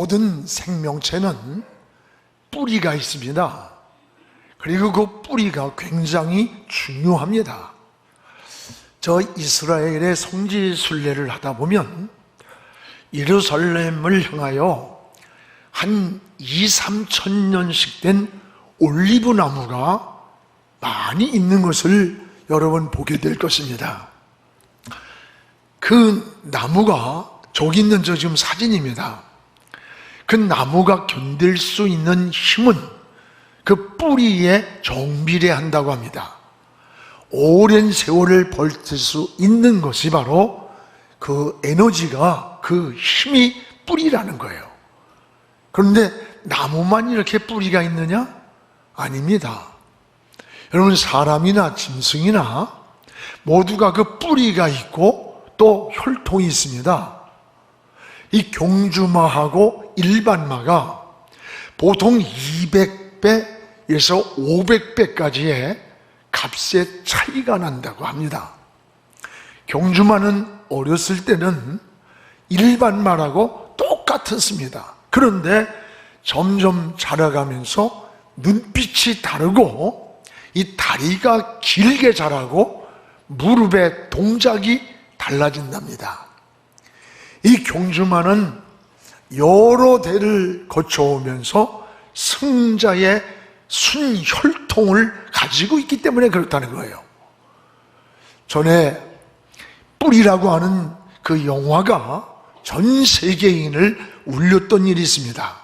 모든 생명체는 뿌리가 있습니다. 그리고 그 뿌리가 굉장히 중요합니다. 저 이스라엘의 성지 순례를 하다 보면 예루살렘을 향하여 한 2~3천 년씩 된 올리브 나무가 많이 있는 것을 여러분 보게 될 것입니다. 그 나무가 저기 있는 저 지금 사진입니다. 그 나무가 견딜 수 있는 힘은 그 뿌리에 정비례한다고 합니다. 오랜 세월을 버틸 수 있는 것이 바로 그 에너지가, 그 힘이 뿌리라는 거예요. 그런데 나무만 이렇게 뿌리가 있느냐? 아닙니다. 여러분, 사람이나 짐승이나 모두가 그 뿌리가 있고 또 혈통이 있습니다. 이 경주마하고 일반마가 보통 200배에서 500배까지의 값의 차이가 난다고 합니다. 경주마는 어렸을 때는 일반마라고 똑같았습니다. 그런데 점점 자라가면서 눈빛이 다르고 이 다리가 길게 자라고 무릎의 동작이 달라진답니다. 이 경주마는 여러 대를 거쳐오면서 승자의 순혈통을 가지고 있기 때문에 그렇다는 거예요. 전에 뿌리라고 하는 그 영화가 전 세계인을 울렸던 일이 있습니다.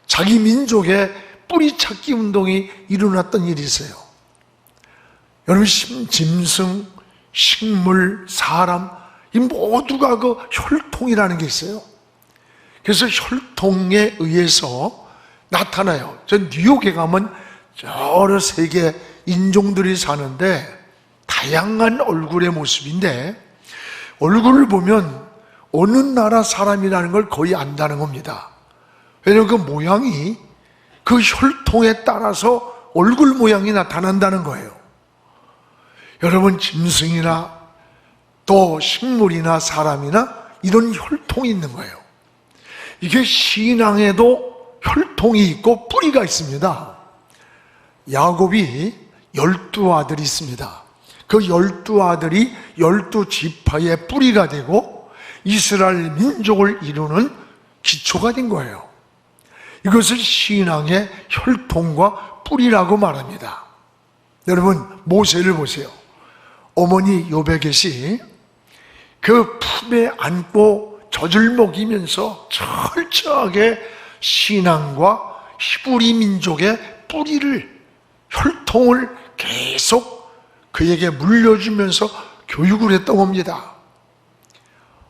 자기 민족의 뿌리찾기 운동이 일어났던 일이 있어요. 여러분, 짐승, 식물, 사람, 이 모두가 그 혈통이라는 게 있어요. 그래서 혈통에 의해서 나타나요. 저 뉴욕에 가면 여러 세계 인종들이 사는데 다양한 얼굴의 모습인데 얼굴을 보면 어느 나라 사람이라는 걸 거의 안다는 겁니다. 왜냐하면 그 모양이 그 혈통에 따라서 얼굴 모양이 나타난다는 거예요. 여러분, 짐승이나 또 식물이나 사람이나 이런 혈통이 있는 거예요. 이게 신앙에도 혈통이 있고 뿌리가 있습니다. 야곱이 12아들이 있습니다. 그 12아들이 12지파의 뿌리가 되고 이스라엘 민족을 이루는 기초가 된 거예요. 이것을 신앙의 혈통과 뿌리라고 말합니다. 여러분, 모세를 보세요. 어머니 요베겟이 그 품에 안고 젖을 먹이면서 철저하게 신앙과 히브리 민족의 뿌리를, 혈통을 계속 그에게 물려주면서 교육을 했던 겁니다.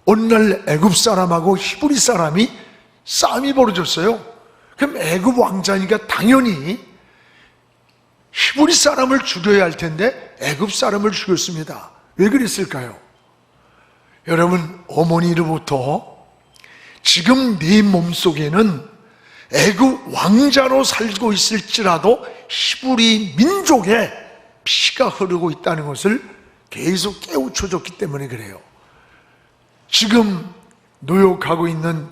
어느 날 애굽 사람하고 히브리 사람이 싸움이 벌어졌어요. 그럼 애굽 왕자니까 당연히 히브리 사람을 죽여야 할 텐데 애굽 사람을 죽였습니다. 왜 그랬을까요? 여러분, 어머니로부터 지금 네 몸속에는 애굽 왕자로 살고 있을지라도 히브리 민족의 피가 흐르고 있다는 것을 계속 깨우쳐줬기 때문에 그래요. 지금 노역하고 있는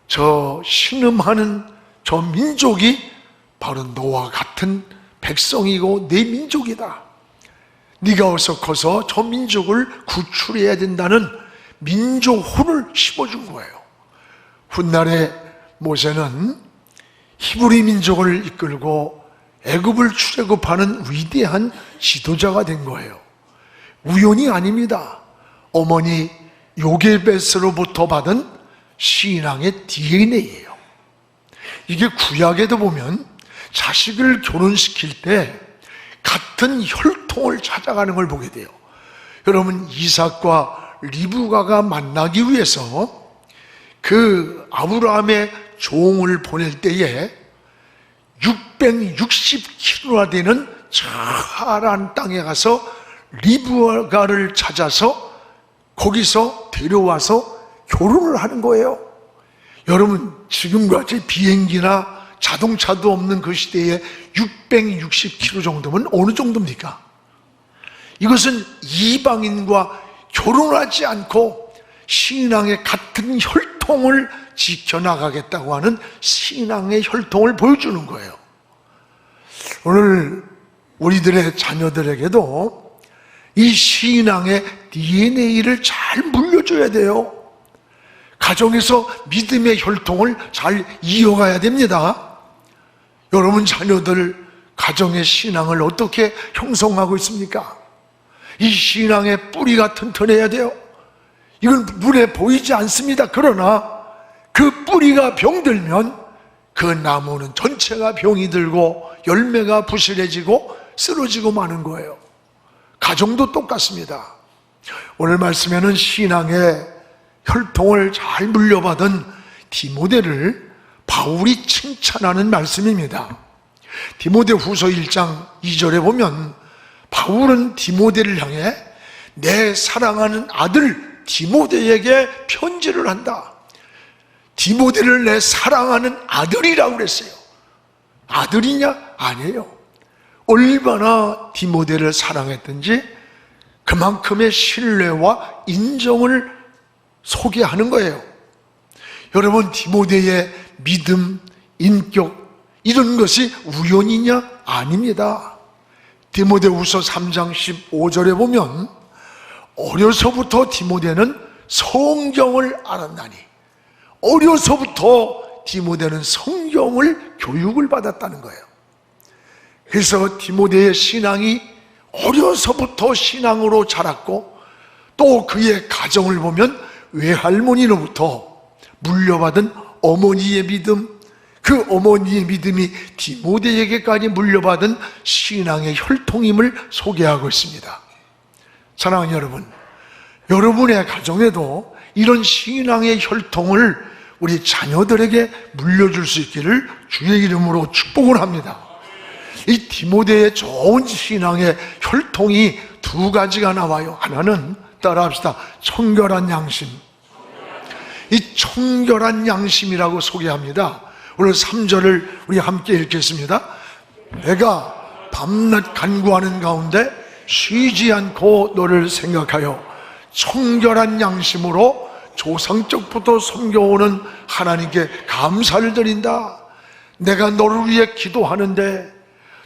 저 신음하는 저 민족이 바로 너와 같은 백성이고 내 민족이다. 네가 어서 커서 저 민족을 구출해야 된다는 민족혼을 심어준 거예요. 훗날에 모세는 히브리 민족을 이끌고 애굽을 출애굽하는 위대한 지도자가 된 거예요. 우연이 아닙니다. 어머니 요게벳으로부터 받은 신앙의 DNA예요. 이게 구약에도 보면 자식을 결혼시킬 때 같은 혈통을 찾아가는 걸 보게 돼요. 여러분, 이삭과 리브가가 만나기 위해서 그 아브라함의 종을 보낼 때에 660km나 되는 저 하란 땅에 가서 리브가를 찾아서 거기서 데려와서 결혼을 하는 거예요. 여러분, 지금같이 비행기나 자동차도 없는 그 시대에 660km 정도면 어느 정도입니까? 이것은 이방인과 결혼하지 않고 신앙의 같은 혈통을 지켜나가겠다고 하는 신앙의 혈통을 보여주는 거예요. 오늘 우리들의 자녀들에게도 이 신앙의 DNA를 잘 물려줘야 돼요. 가정에서 믿음의 혈통을 잘 이어가야 됩니다. 여러분 자녀들 가정의 신앙을 어떻게 형성하고 있습니까? 이 신앙의 뿌리가 튼튼해야 돼요. 이건 눈에 보이지 않습니다. 그러나 그 뿌리가 병들면 그 나무는 전체가 병이 들고 열매가 부실해지고 쓰러지고 마는 거예요. 가정도 똑같습니다. 오늘 말씀에는 신앙의 혈통을 잘 물려받은 디모데를 바울이 칭찬하는 말씀입니다. 디모데후서 1장 2절에 보면 바울은 디모데를 향해 내 사랑하는 아들 디모데에게 편지를 한다. 디모데를 내 사랑하는 아들이라고 그랬어요. 아들이냐? 아니에요. 얼마나 디모데를 사랑했든지 그만큼의 신뢰와 인정을 소개하는 거예요. 여러분, 디모데의 믿음, 인격 이런 것이 우연이냐? 아닙니다. 디모데후서 3장 15절에 보면 어려서부터 디모데는 성경을 알았나니, 어려서부터 디모데는 성경을 교육을 받았다는 거예요. 그래서 디모데의 신앙이 어려서부터 신앙으로 자랐고, 또 그의 가정을 보면 외할머니로부터 물려받은 어머니의 믿음, 그 어머니의 믿음이 디모데에게까지 물려받은 신앙의 혈통임을 소개하고 있습니다. 사랑하는 여러분, 여러분의 가정에도 이런 신앙의 혈통을 우리 자녀들에게 물려줄 수 있기를 주의 이름으로 축복을 합니다. 이 디모데의 좋은 신앙의 혈통이 두 가지가 나와요. 하나는 따라합시다. 청결한 양심. 이 청결한 양심이라고 소개합니다. 오늘 3절을 우리 함께 읽겠습니다. 내가 밤낮 간구하는 가운데 쉬지 않고 너를 생각하여 청결한 양심으로 조상적부터 섬겨오는 하나님께 감사를 드린다. 내가 너를 위해 기도하는데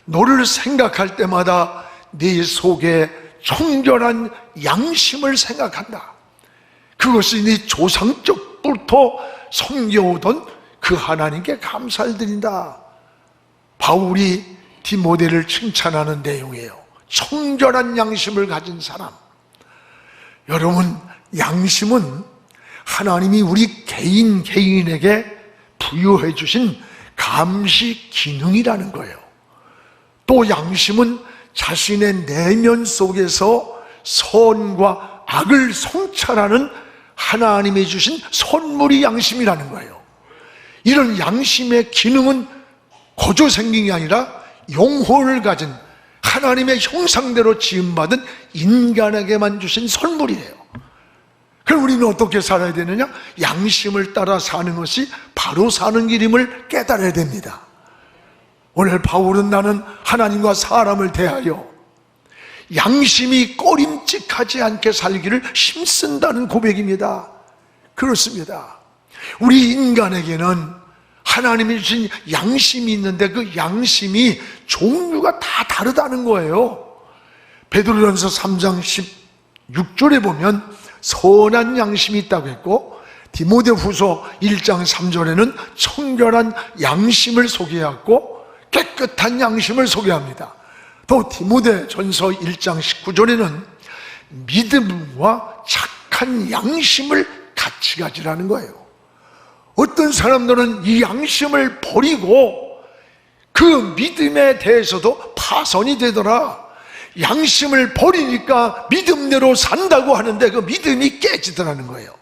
너를 생각할 때마다 네 속에 청결한 양심을 생각한다. 그것이 네 조상적부터 섬겨오던 그 하나님께 감사를 드린다. 바울이 디모데를 칭찬하는 내용이에요. 청결한 양심을 가진 사람. 여러분, 양심은 하나님이 우리 개인에게 부여해 주신 감시 기능이라는 거예요. 또 양심은 자신의 내면 속에서 선과 악을 성찰하는 하나님이 주신 선물이 양심이라는 거예요. 이런 양심의 기능은 거저 생긴 게 아니라 영혼을 가진 하나님의 형상대로 지음받은 인간에게만 주신 선물이에요. 그럼 우리는 어떻게 살아야 되느냐? 양심을 따라 사는 것이 바로 사는 길임을 깨달아야 됩니다. 오늘 바울은 나는 하나님과 사람을 대하여 양심이 꺼림칙하지 않게 살기를 힘쓴다는 고백입니다. 그렇습니다. 우리 인간에게는 하나님이 주신 양심이 있는데 그 양심이 종류가 다 다르다는 거예요. 베드로전서 3장 16절에 보면 선한 양심이 있다고 했고, 디모데후서 1장 3절에는 청결한 양심을 소개하고 깨끗한 양심을 소개합니다. 또 디모데전서 1장 19절에는 믿음과 착한 양심을 같이 가지라는 거예요. 어떤 사람들은 이 양심을 버리고 그 믿음에 대해서도 파손이 되더라. 양심을 버리니까 믿음대로 산다고 하는데 그 믿음이 깨지더라는 거예요.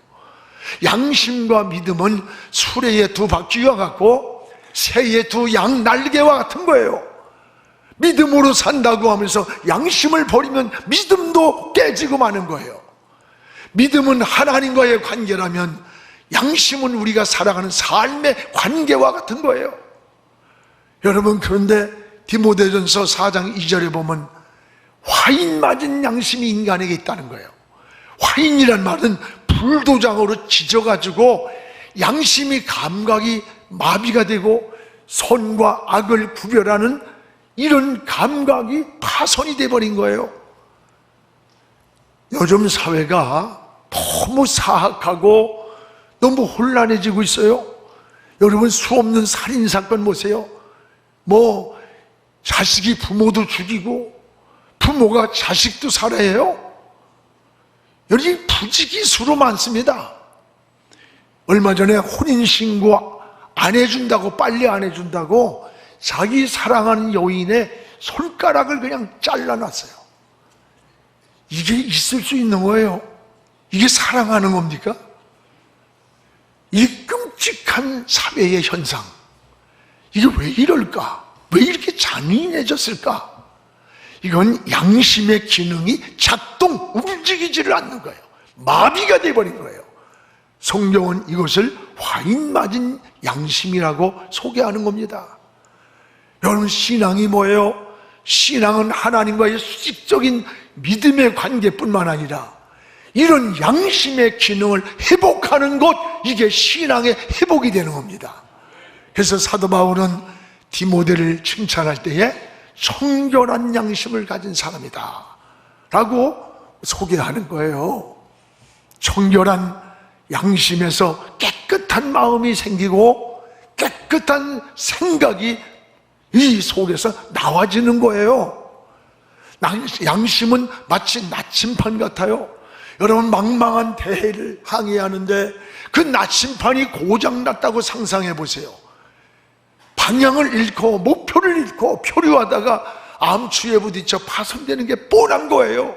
양심과 믿음은 수레의 두 바퀴와 같고 새의 두 양 날개와 같은 거예요. 믿음으로 산다고 하면서 양심을 버리면 믿음도 깨지고 마는 거예요. 믿음은 하나님과의 관계라면 양심은 우리가 살아가는 삶의 관계와 같은 거예요. 여러분, 그런데 디모데전서 4장 2절에 보면 화인 맞은 양심이 인간에게 있다는 거예요. 화인이란 말은 불도장으로 찢어가지고 양심이 감각이 마비가 되고 선과 악을 구별하는 이런 감각이 파손이 돼버린 거예요. 요즘 사회가 너무 사악하고 너무 혼란해지고 있어요. 여러분, 수없는 살인사건 보세요. 자식이 부모도 죽이고 부모가 자식도 살해해요. 여기 부지기수로 많습니다. 얼마 전에 혼인신고 안 해준다고, 빨리 안 해준다고 자기 사랑하는 여인의 손가락을 그냥 잘라놨어요. 이게 있을 수 있는 거예요? 이게 사랑하는 겁니까? 이 끔찍한 사회의 현상, 이게 왜 이럴까? 왜 이렇게 잔인해졌을까? 이건 양심의 기능이 움직이지를 않는 거예요. 마비가 돼버린 거예요. 성경은 이것을 화인 맞은 양심이라고 소개하는 겁니다. 여러분, 신앙이 뭐예요? 신앙은 하나님과의 수직적인 믿음의 관계뿐만 아니라 이런 양심의 기능을 회복하는 것, 이게 신앙의 회복이 되는 겁니다. 그래서 사도 바울은 디모데를 칭찬할 때에 청결한 양심을 가진 사람이다 라고 소개하는 거예요. 청결한 양심에서 깨끗한 마음이 생기고 깨끗한 생각이 이 속에서 나와지는 거예요. 양심은 마치 나침판 같아요. 여러분, 망망한 대해를 항해하는데 그 나침판이 고장났다고 상상해 보세요. 방향을 잃고 목표를 잃고 표류하다가 암추에 부딪혀 파손되는 게 뻔한 거예요.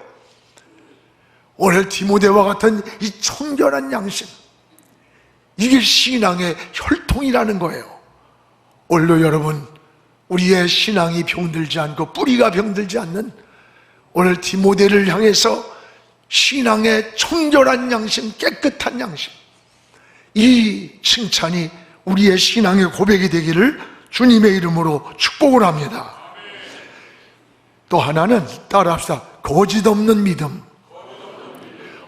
오늘 디모데와 같은 이 청결한 양심, 이게 신앙의 혈통이라는 거예요. 오늘도 여러분, 우리의 신앙이 병들지 않고 뿌리가 병들지 않는 오늘 디모데를 향해서 신앙의 청결한 양심, 깨끗한 양심, 이 칭찬이 우리의 신앙의 고백이 되기를 주님의 이름으로 축복을 합니다. 또 하나는 따라합시다. 거짓 없는 믿음.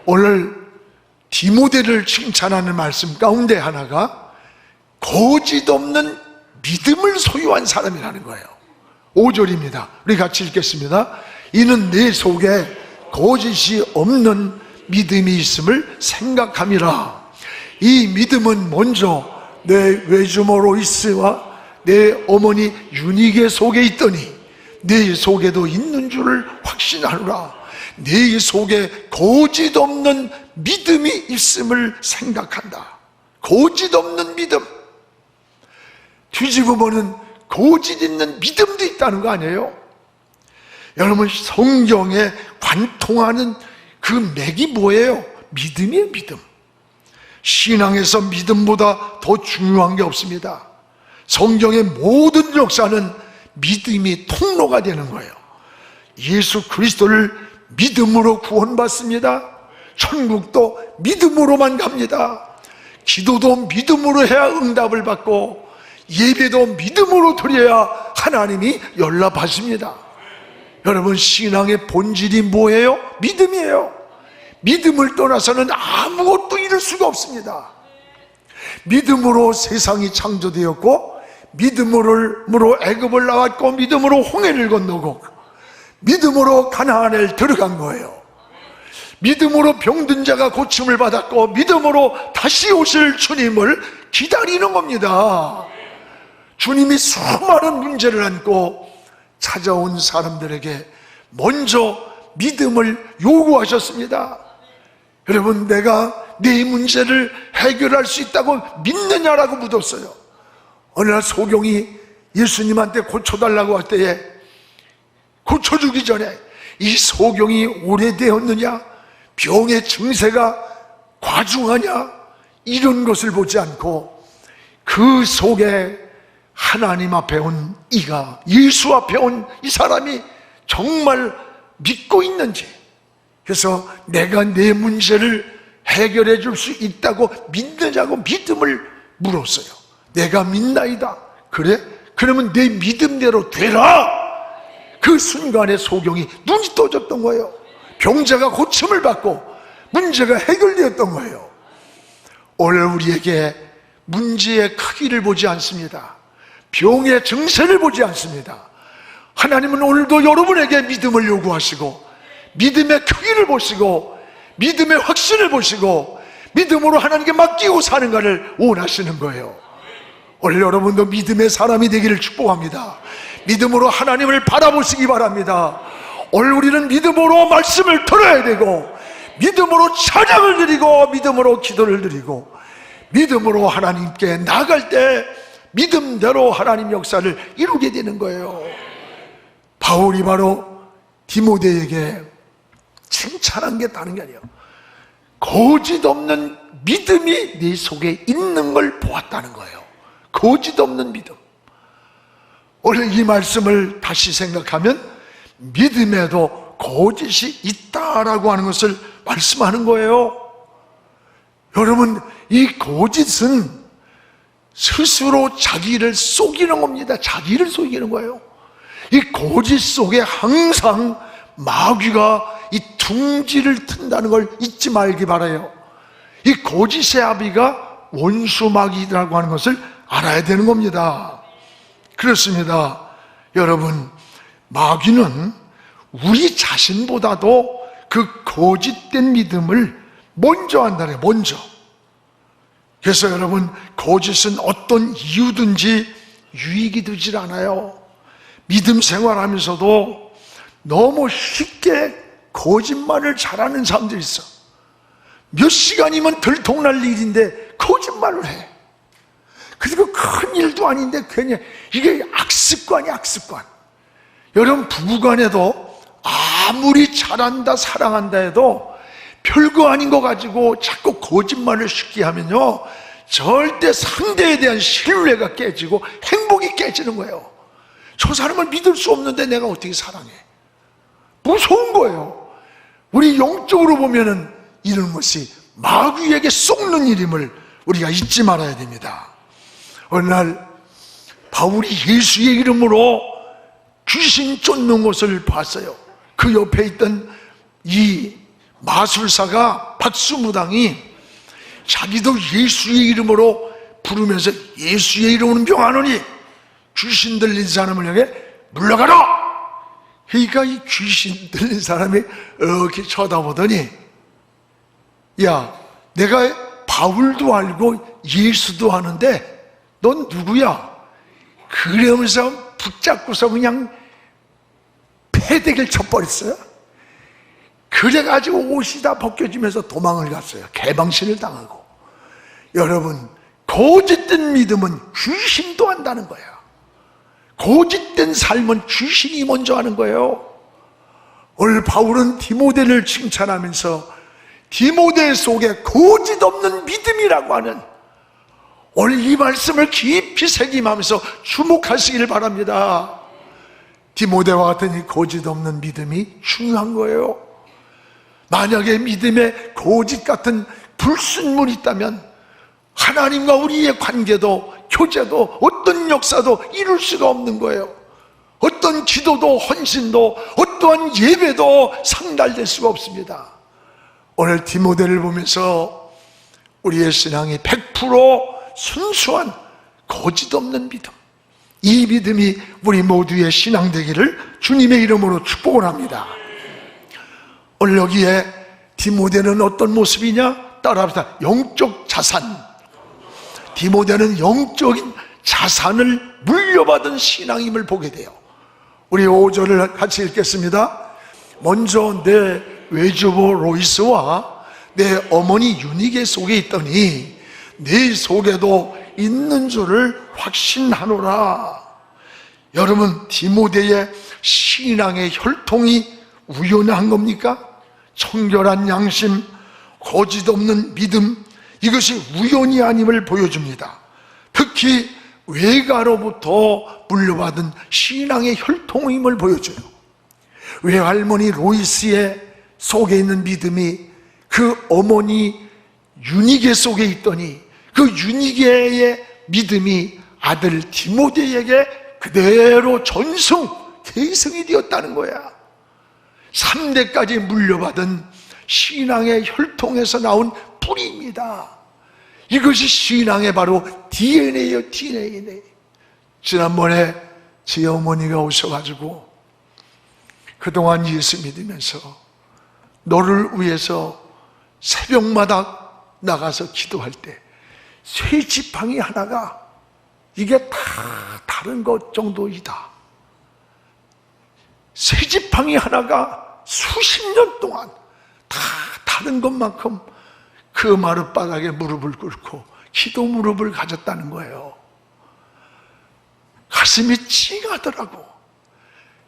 오늘 디모데를 칭찬하는 말씀 가운데 하나가 거짓 없는 믿음을 소유한 사람이라는 거예요. 5절입니다. 우리 같이 읽겠습니다. 이는 내 속에 거짓이 없는 믿음이 있음을 생각함이라. 이 믿음은 먼저 내 외주모 로이스와 내 어머니 유니게 속에 있더니 내 속에도 있는 줄을 확신하노라. 내 속에 거짓 없는 믿음이 있음을 생각한다. 거짓 없는 믿음. 뒤집어 보는 거짓 있는 믿음도 있다는 거 아니에요? 여러분, 성경에 관통하는 그 맥이 뭐예요? 믿음이에요, 믿음. 신앙에서 믿음보다 더 중요한 게 없습니다. 성경의 모든 역사는 믿음이 통로가 되는 거예요. 예수 그리스도를 믿음으로 구원받습니다. 천국도 믿음으로만 갑니다. 기도도 믿음으로 해야 응답을 받고 예배도 믿음으로 드려야 하나님이 연락하십니다. 여러분, 신앙의 본질이 뭐예요? 믿음이에요. 믿음을 떠나서는 아무것도 이룰 수가 없습니다. 믿음으로 세상이 창조되었고 믿음으로 애굽을 나왔고 믿음으로 홍해를 건너고 믿음으로 가나안을 들어간 거예요. 믿음으로 병든 자가 고침을 받았고 믿음으로 다시 오실 주님을 기다리는 겁니다. 주님이 수많은 문제를 안고 찾아온 사람들에게 먼저 믿음을 요구하셨습니다. 여러분, 내가 네 문제를 해결할 수 있다고 믿느냐라고 묻었어요. 어느 날 소경이 예수님한테 고쳐달라고 할 때에 고쳐주기 전에 이 소경이 오래되었느냐, 병의 증세가 과중하냐, 이런 것을 보지 않고 그 속에 하나님 앞에 온 이가, 예수 앞에 온 이 사람이 정말 믿고 있는지, 그래서 내가 내 문제를 해결해 줄 수 있다고 믿느냐고 믿음을 물었어요. 내가 믿나이다. 그래? 그러면 내 믿음대로 되라. 그 순간에 소경이 눈이 떠졌던 거예요. 병자가 고침을 받고 문제가 해결되었던 거예요. 오늘 우리에게 문제의 크기를 보지 않습니다. 병의 증세를 보지 않습니다. 하나님은 오늘도 여러분에게 믿음을 요구하시고 믿음의 크기를 보시고 믿음의 확신을 보시고 믿음으로 하나님께 맡기고 사는가를 원하시는 거예요. 오늘 여러분도 믿음의 사람이 되기를 축복합니다. 믿음으로 하나님을 바라보시기 바랍니다. 오늘 우리는 믿음으로 말씀을 들어야 되고 믿음으로 찬양을 드리고 믿음으로 기도를 드리고 믿음으로 하나님께 나아갈 때 믿음대로 하나님 역사를 이루게 되는 거예요. 바울이 바로 디모데에게 칭찬한 게 다른 게 아니에요. 거짓 없는 믿음이 네 속에 있는 걸 보았다는 거예요. 거짓 없는 믿음. 오늘 이 말씀을 다시 생각하면 믿음에도 거짓이 있다라고 하는 것을 말씀하는 거예요. 여러분, 이 거짓은 스스로 자기를 속이는 겁니다. 자기를 속이는 거예요. 이 거짓 속에 항상 마귀가 이 둥지를 튼다는 걸 잊지 말기 바라요. 이 거짓의 아비가 원수 마귀라고 하는 것을 알아야 되는 겁니다. 그렇습니다. 여러분, 마귀는 우리 자신보다도 그 거짓된 믿음을 먼저 한다네요. 먼저. 그래서 여러분, 거짓은 어떤 이유든지 유익이 되질 않아요. 믿음 생활하면서도 너무 쉽게 거짓말을 잘하는 사람들이 있어. 몇 시간이면 들통날 일인데 거짓말을 해. 그리고 큰 일도 아닌데 괜히 이게 악습관이야, 악습관. 여러분, 부부간에도 아무리 잘한다 사랑한다 해도 별거 아닌 거 가지고 자꾸 거짓말을 쉽게 하면요, 절대 상대에 대한 신뢰가 깨지고 행복이 깨지는 거예요. 저 사람을 믿을 수 없는데 내가 어떻게 사랑해? 무서운 거예요. 우리 영적으로 보면은 이런 것이 마귀에게 속는 일임을 우리가 잊지 말아야 됩니다. 어느 날 바울이 예수의 이름으로 귀신 쫓는 것을 봤어요. 그 옆에 있던 이 마술사가 박수무당이 자기도 예수의 이름으로 부르면서 예수의 이름으로 명하노니 귀신 들린 사람을 향해 물러가라! 그러니까 이 귀신 들린 사람이 이렇게 쳐다보더니, 야, 내가 바울도 알고 예수도 아는데 넌 누구야? 그러면서 붙잡고서 그냥 패대기를 쳐버렸어요. 그래가지고 옷이 다 벗겨지면서 도망을 갔어요. 개방신을 당하고. 여러분, 거짓된 믿음은 귀신도 한다는 거예요. 거짓된 삶은 귀신이 먼저 하는 거예요. 오늘 바울은 디모데를 칭찬하면서 디모데 속에 거짓 없는 믿음이라고 하는, 오늘 이 말씀을 깊이 새김하면서 주목하시기를 바랍니다. 디모데와 같은 이 거짓 없는 믿음이 중요한 거예요. 만약에 믿음에 거짓 같은 불순물이 있다면 하나님과 우리의 관계도 교제도 어떤 역사도 이룰 수가 없는 거예요. 어떤 기도도 헌신도 어떠한 예배도 상달될 수가 없습니다. 오늘 디모데를 보면서 우리의 신앙이 100% 순수한 거짓 없는 믿음, 이 믿음이 우리 모두의 신앙 되기를 주님의 이름으로 축복을 합니다. 오늘 여기에 디모데는 어떤 모습이냐? 따라합시다. 영적 자산. 디모데는 영적인 자산을 물려받은 신앙임을 보게 돼요. 우리 5절을 같이 읽겠습니다. 먼저 내 외조부 로이스와 내 어머니 유니게 속에 있더니 네 속에도 있는 줄을 확신하노라. 여러분, 디모데의 신앙의 혈통이 우연한 겁니까? 청결한 양심, 거짓 없는 믿음, 이것이 우연이 아님을 보여줍니다. 특히 외가로부터 물려받은 신앙의 혈통임을 보여줘요. 외할머니 로이스의 속에 있는 믿음이 그 어머니 유니게 속에 있더니 그 유니게의 믿음이 아들 디모데에게 그대로 전승, 계승이 되었다는 거야. 3대까지 물려받은 신앙의 혈통에서 나온 뿌리입니다. 이것이 신앙의 바로 DNA예요. DNA. 지난번에 제 어머니가 오셔가지고 그동안 예수 믿으면서 너를 위해서 새벽마다 나가서 기도할 때 쇠지팡이 하나가 이게 다 다른 것 정도이다. 쇠지팡이 하나가 수십 년 동안 다 다른 것만큼 그 마룻바닥에 무릎을 꿇고 기도 무릎을 가졌다는 거예요. 가슴이 찡하더라고.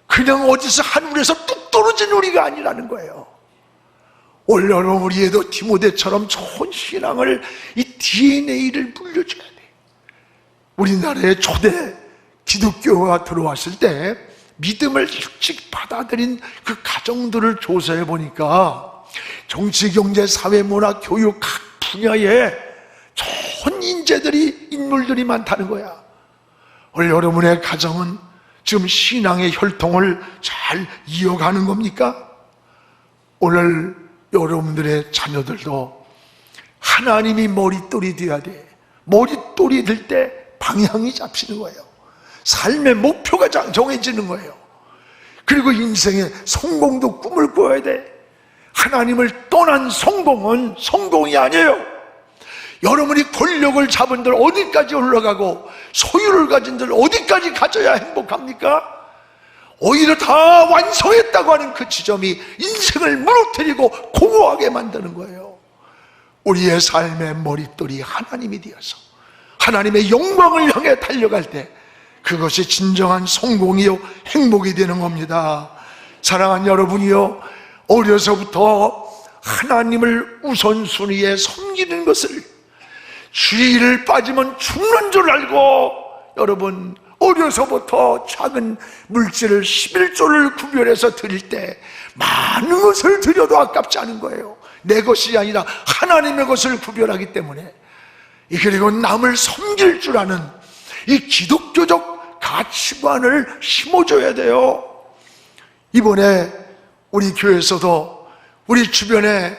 그냥 어디서 하늘에서 뚝 떨어진 우리가 아니라는 거예요. 올 여름 우리에도 디모데처럼 좋은 신앙을, 이 DNA를 물려줘야 돼. 우리나라에 초대 기독교가 들어왔을 때 믿음을 일찍 받아들인 그 가정들을 조사해 보니까 정치, 경제, 사회, 문화, 교육 각 분야에 좋은 인물들이 많다는 거야. 올 여러분의 가정은 지금 신앙의 혈통을 잘 이어가는 겁니까? 오늘 여러분들의 자녀들도 하나님이 머릿돌이 되어야 돼. 머릿돌이 될 때 방향이 잡히는 거예요. 삶의 목표가 정해지는 거예요. 그리고 인생의 성공도 꿈을 꿔야 돼. 하나님을 떠난 성공은 성공이 아니에요. 여러분이 권력을 잡은 들 어디까지 올라가고 소유를 가진 들 어디까지 가져야 행복합니까? 오히려 다 완성했다고 하는 그 지점이 인생을 무너뜨리고 공허하게 만드는 거예요. 우리의 삶의 머릿돌이 하나님이 되어서 하나님의 영광을 향해 달려갈 때 그것이 진정한 성공이요 행복이 되는 겁니다. 사랑하는 여러분이요, 어려서부터 하나님을 우선순위에 섬기는 것을, 주의를 빠지면 죽는 줄 알고, 여러분 어려서부터 작은 물질을 11조를 구별해서 드릴 때 많은 것을 드려도 아깝지 않은 거예요. 내 것이 아니라 하나님의 것을 구별하기 때문에. 그리고 남을 섬길 줄 아는 이 기독교적 가치관을 심어줘야 돼요. 이번에 우리 교회에서도 우리 주변에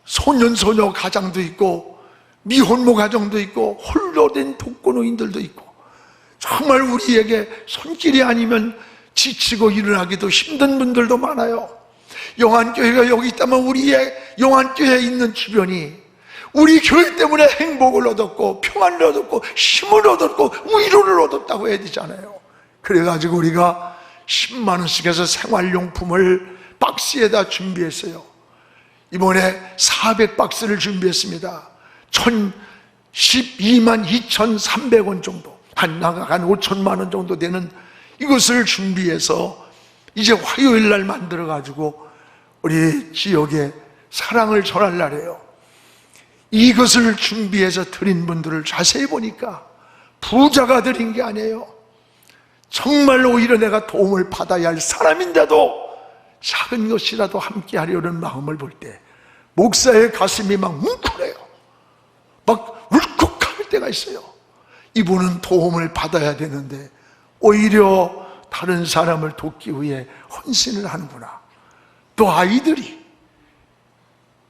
소년소녀 가장도 있고 미혼모 가정도 있고 홀로 된 독거노인들도 있고, 정말 우리에게 손길이 아니면 지치고 일어나기도 힘든 분들도 많아요. 영안교회가 여기 있다면 우리의 영안교회에 있는 주변이 우리 교회 때문에 행복을 얻었고 평안을 얻었고 힘을 얻었고 위로를 얻었다고 해야 되잖아요. 그래가지고 우리가 10만 원씩 해서 생활용품을 박스에다 준비했어요. 이번에 400박스를 준비했습니다. 12만 2,300원 정도, 한 5천만 원 정도 되는 이것을 준비해서 이제 화요일 날 만들어가지고 우리 지역에 사랑을 전할 날이에요. 이것을 준비해서 드린 분들을 자세히 보니까 부자가 드린 게 아니에요. 정말 오히려 내가 도움을 받아야 할 사람인데도 작은 것이라도 함께 하려는 마음을 볼 때 목사의 가슴이 막 뭉클해요. 막 울컥할 때가 있어요. 이분은 도움을 받아야 되는데 오히려 다른 사람을 돕기 위해 헌신을 하는구나. 또 아이들이,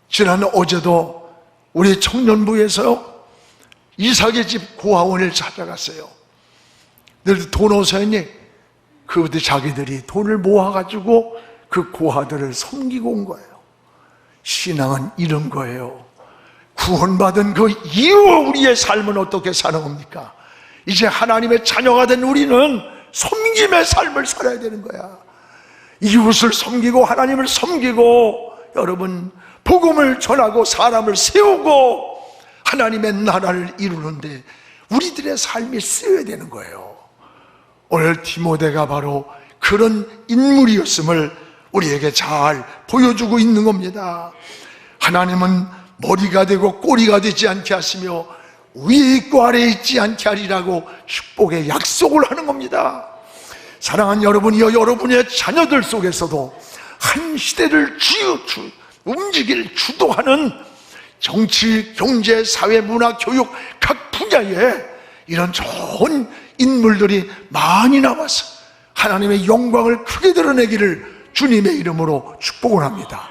지난 어제도 우리 청년부에서 이삭의 집 고아원을 찾아갔어요. 늘 돈 없어였니? 그때 자기들이 돈을 모아가지고 그 고아들을 섬기고 온 거예요. 신앙은 이런 거예요. 구원받은 그 이후 우리의 삶은 어떻게 사는 겁니까? 이제 하나님의 자녀가 된 우리는 섬김의 삶을 살아야 되는 거야. 이웃을 섬기고 하나님을 섬기고, 여러분 복음을 전하고 사람을 세우고 하나님의 나라를 이루는데 우리들의 삶이 쓰여야 되는 거예요. 오늘 디모데가 바로 그런 인물이었음을 우리에게 잘 보여주고 있는 겁니다. 하나님은 머리가 되고 꼬리가 되지 않게 하시며 위에 있고 아래에 있지 않게 하리라고 축복의 약속을 하는 겁니다. 사랑하는 여러분이여, 여러분의 자녀들 속에서도 한 시대를 주도하는 정치, 경제, 사회, 문화, 교육 각 분야에 이런 좋은 인물들이 많이 나와서 하나님의 영광을 크게 드러내기를 주님의 이름으로 축복을 합니다.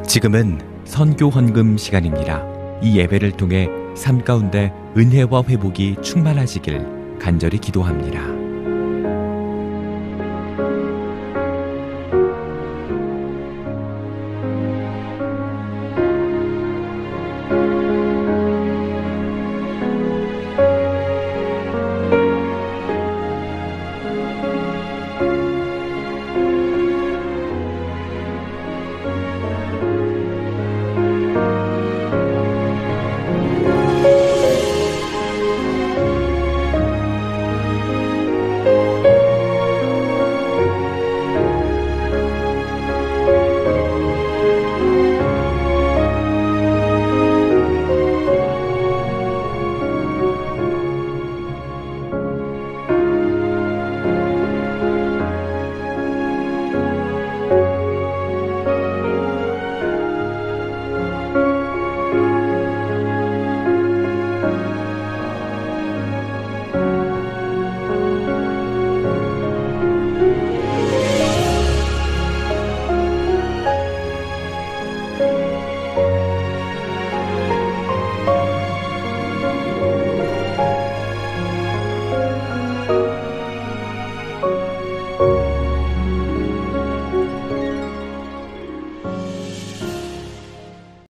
지금은 선교 헌금 시간입니다. 이 예배를 통해 삶 가운데 은혜와 회복이 충만하시길 간절히 기도합니다.